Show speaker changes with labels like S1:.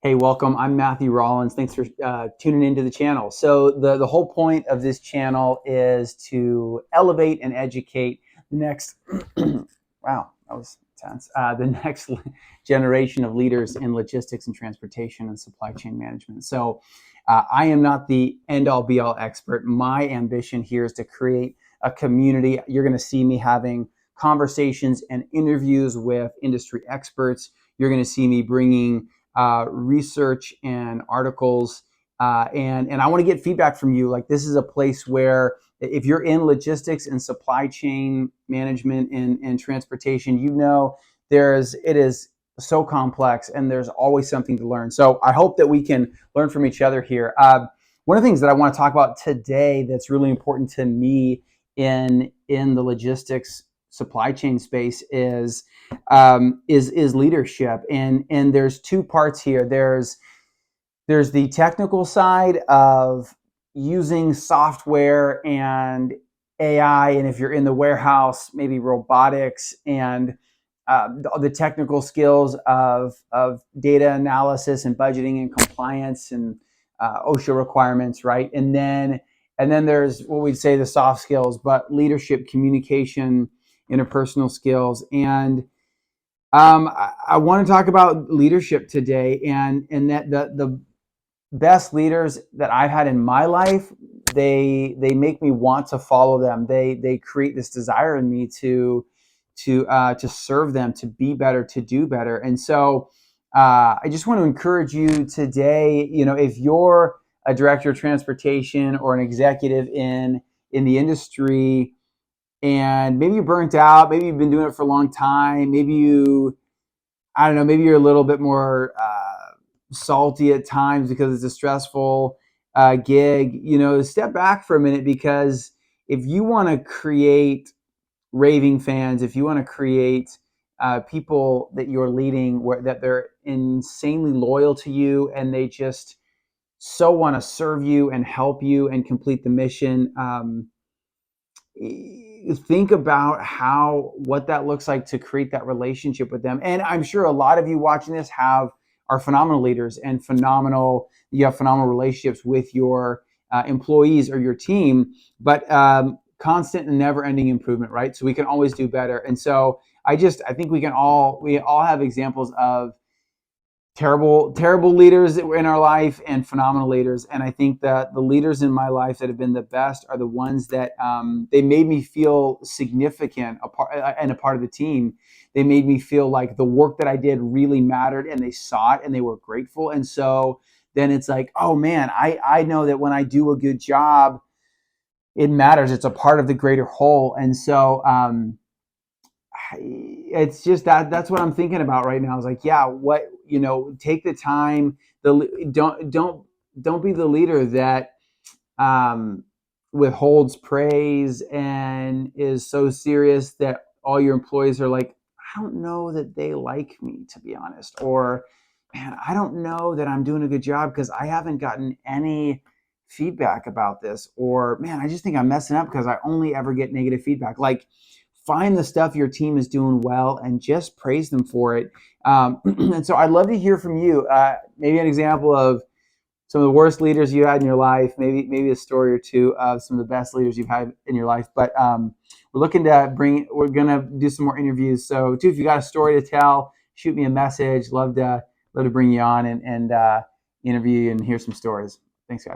S1: Hey, welcome. I'm Matthew Rollins. Thanks for tuning into the channel. So the whole point of this channel is to elevate and educate the next, wow, that was tense, the next generation of leaders in logistics and transportation and supply chain management. So I am not the end-all be-all expert. My ambition here is to create a community. You're going to see me having conversations and interviews with industry experts. You're going to see me bringing research and articles, and I want to get feedback from you. Like, this is a place where if you're in logistics and supply chain management and transportation, it is so complex and there's always something to learn. So I hope that we can learn from each other here. One of the things that I want to talk about today that's really important to me in the logistics supply chain space is leadership, and there's two parts here. There's the technical side of using software and AI, and if you're in the warehouse, maybe robotics, and the technical skills of data analysis and budgeting and compliance and OSHA requirements, right? And then there's what we'd say the soft skills, but leadership, communication, interpersonal skills. And I want to talk about leadership today, and that the best leaders that I've had in my life, they make me want to follow them. They create this desire in me to serve them, to be better, to do better. And so I just want to encourage you today. If you're a director of transportation or an executive in the industry, and maybe you're burnt out, maybe you've been doing it for a long time, I don't know, maybe you're a little bit more salty at times because it's a stressful gig, step back for a minute, because if you want to create raving fans, if you want to create people that you're leading that they're insanely loyal to you and they just so want to serve you and help you and complete the mission, think about what that looks like to create that relationship with them. And I'm sure a lot of you watching this are phenomenal leaders and you have phenomenal relationships with your employees or your team, but constant and never ending improvement, right? So we can always do better. And so I think we all have examples of terrible leaders in our life and phenomenal leaders. And I think that the leaders in my life that have been the best are the ones that they made me feel significant and a part of the team. They made me feel like the work that I did really mattered, and they saw it and they were grateful. And so then it's like, oh man, I know that when I do a good job, it matters. It's a part of the greater whole. And so it's just that's what I'm thinking about right now. I was like, yeah, take the time. Don't be the leader that withholds praise and is so serious that all your employees are like, I don't know that they like me, to be honest, or man, I don't know that I'm doing a good job because I haven't gotten any feedback about this, or man, I just think I'm messing up because I only ever get negative feedback. Like, find the stuff your team is doing well and just praise them for it. And so I'd love to hear from you. Maybe an example of some of the worst leaders you had in your life, maybe a story or two of some of the best leaders you've had in your life. But we're going to do some more interviews. So too, if you got a story to tell, shoot me a message. Love to bring you on and interview you and hear some stories. Thanks, guys.